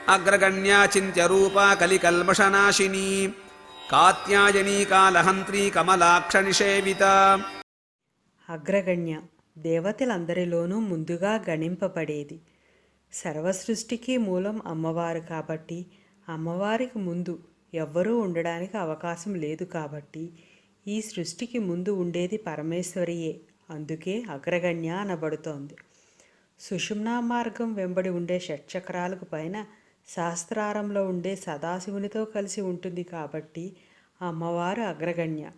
అగ్రగణ్యా చింత్యరూపా కలికల్మషనాశినీ కాత్యాయనీ కాలహంత్రీ కమలాక్ష నిషేవిత. అగ్రగణ్య దేవతలందరిలోనూ ముందుగా గణింపబడేది. సర్వసృష్టికి మూలం అమ్మవారు కాబట్టి అమ్మవారికి ముందు ఎవ్వరూ ఉండడానికి అవకాశం లేదు కాబట్టి ఈ సృష్టికి ముందు ఉండేది పరమేశ్వరియే. అందుకే అగ్రగణ్య అనబడుతోంది. సుషుమ్నా మార్గం వెంబడి ఉండే షట్చక్రాలకు పైన సహస్రారంలో ఉండే సదాశివునితో కలిసి ఉంటుంది కాబట్టి అమ్మవారు అగ్రగణ్య.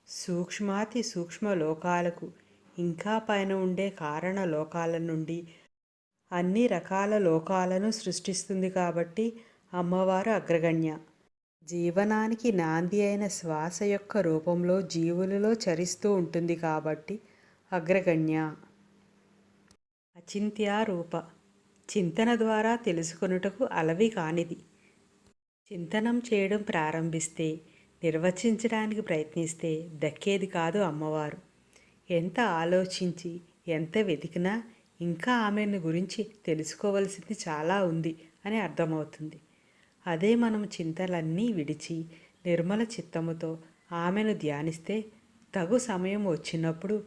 సూక్ష్మాతి సూక్ష్మ లోకాలకు ఇంకా పైన ఉండే కారణ లోకాల నుండి అన్ని రకాల లోకాలను సృష్టిస్తుంది కాబట్టి అమ్మవారు అగ్రగణ్య. జీవనానికి నాంది అయిన శ్వాస యొక్క రూపంలో జీవులలో చరిస్తూ ఉంటుంది కాబట్టి అగ్రగణ్య. అచింత్యారూప చింతన ద్వారా తెలుసుకొనుటకు అలవి కానిది. చింతనం చేయడం ప్రారంభిస్తే, నిర్వచించడానికి ప్రయత్నిస్తే దక్కేది కాదు అమ్మవారు. ఎంత ఆలోచించి ఎంత వెతికినా ఇంకా ఆమెను గురించి తెలుసుకోవలసింది చాలా ఉంది అని అర్థమవుతుంది. అదే మనం చింతలన్నీ విడిచి నిర్మల చిత్తముతో ఆమెను ధ్యానిస్తే తగు సమయం వచ్చినప్పుడు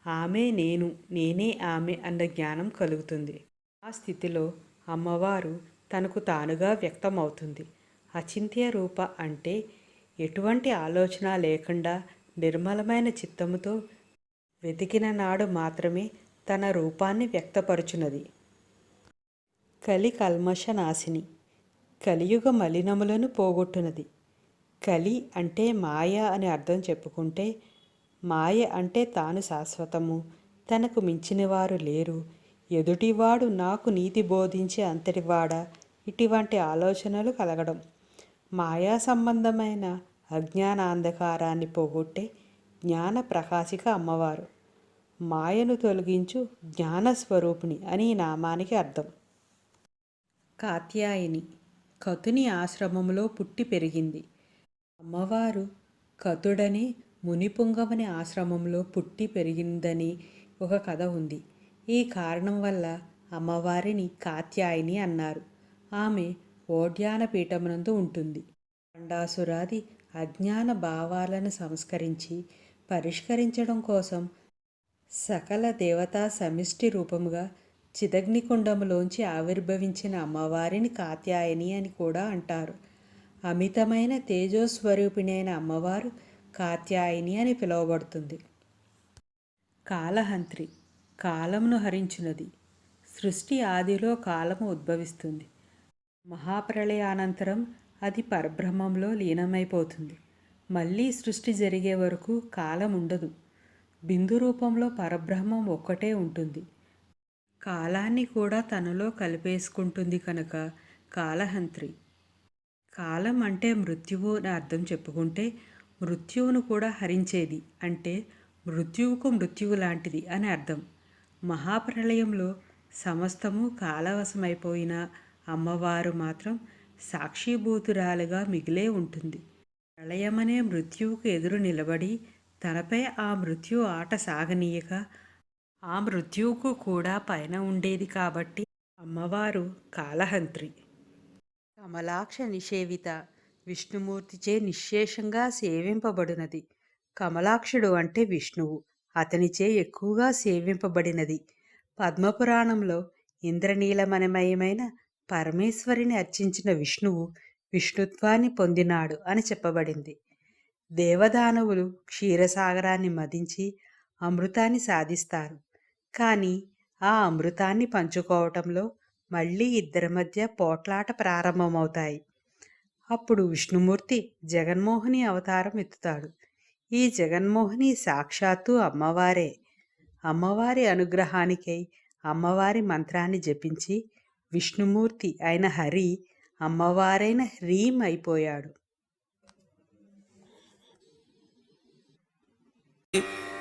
ఆమె నేను, నేనే ఆమె అన్న జ్ఞానం కలుగుతుంది. ఆ స్థితిలో అమ్మవారు తనకు తానుగా వ్యక్తమవుతుంది. అచింత్య రూప అంటే ఎటువంటి ఆలోచన లేకుండా నిర్మలమైన చిత్తముతో వెతికిన నాడు మాత్రమే తన రూపాన్ని వ్యక్తపరుచున్నది. కలి కల్మష నాశిని కలియుగ మలినములను పోగొట్టునది. కలి అంటే మాయ అని అర్థం చెప్పుకుంటే, మాయ అంటే తాను శాశ్వతము, తనకు మించినవారు లేరు, ఎదుటివాడు నాకు నీతి బోధించే అంతటివాడా, ఇటువంటి ఆలోచనలు కలగడం. మాయా సంబంధమైన అజ్ఞానాంధకారాన్ని పోగొట్టే జ్ఞాన ప్రకాశిక అమ్మవారు. మాయను తొలగించు జ్ఞానస్వరూపిణి అని ఈ నామానికి అర్థం. కాత్యాయని కతుని ఆశ్రమంలో పుట్టి పెరిగింది. అమ్మవారు కతుడని మునిపుంగవని ఆశ్రమంలో పుట్టి పెరిగిందని ఒక కథ ఉంది. ఈ కారణం వల్ల అమ్మవారిని కాత్యాయని అన్నారు. ఆమె ఓడ్యాన పీఠమునందు ఉంటుంది. పండాసురాది అజ్ఞాన భావాలను సంస్కరించి పరిష్కరించడం కోసం సకల దేవతా సమిష్టి రూపముగా చిదగ్నికుండములోంచి ఆవిర్భవించిన అమ్మవారిని కాత్యాయని అని కూడా అంటారు. అమితమైన తేజోస్వరూపిణి అయిన అమ్మవారు కాత్యాయని అని పిలువబడుతుంది. కాలహంత్రి కాలమును హరించున్నది. సృష్టి ఆదిలో కాలము ఉద్భవిస్తుంది. మహాప్రళయానంతరం అది పరబ్రహ్మంలో లీనమైపోతుంది. మళ్ళీ సృష్టి జరిగే వరకు కాలం ఉండదు. బిందు రూపంలో పరబ్రహ్మం ఒక్కటే ఉంటుంది. కాలాన్ని కూడా తనలో కలిపేసుకుంటుంది కనుక కాలహంత్రి. కాలం అంటే మృత్యువు అని అర్థం చెప్పుకుంటే, మృత్యువును కూడా హరించేది అంటే మృత్యువుకు మృత్యువు లాంటిది అని అర్థం. మహాప్రళయంలో సమస్తము కాలవశమైపోయిన అమ్మవారు మాత్రం సాక్షిభూతురాలుగా మిగిలే ఉంటుంది. ప్రళయమనే మృత్యువుకు ఎదురు నిలబడి తనపై ఆ మృత్యు ఆట సాగనీయక ఆ మృత్యువుకు కూడా పైన ఉండేది కాబట్టి అమ్మవారు కాలహంత్రి. కమలాక్ష నిషేవిత విష్ణుమూర్తిచే నిశ్శేషంగా సేవింపబడినది. కమలాక్షుడు అంటే విష్ణువు, అతనిచే ఎక్కువగా సేవింపబడినది. పద్మపురాణంలో ఇంద్రనీలమణిమయమైన పరమేశ్వరిని అర్చించిన విష్ణువు విష్ణుత్వాన్ని పొందినాడు అని చెప్పబడింది. దేవదానవులు క్షీరసాగరాన్ని మదించి అమృతాన్ని సాధిస్తారు. కానీ ఆ అమృతాన్ని పంచుకోవటంలో మళ్ళీ ఇద్దరి మధ్య పోట్లాట ప్రారంభమవుతాయి. అప్పుడు విష్ణుమూర్తి జగన్మోహిని అవతారం ఎత్తుతాడు. ఈ జగన్మోహిని సాక్షాత్తు అమ్మవారే. అమ్మవారి అనుగ్రహానికై అమ్మవారి మంత్రాన్ని జపించి విష్ణుమూర్తి అయిన హరి అమ్మవారైన హ్రీం అయిపోయాడు.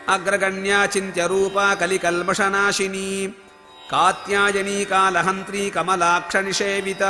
అగ్రగణ్యా చింత్యరూపా కలికల్మషనాశినీ కాత్యాయనీ కాలహంత్రీ కమలాక్ష నిషేవిత.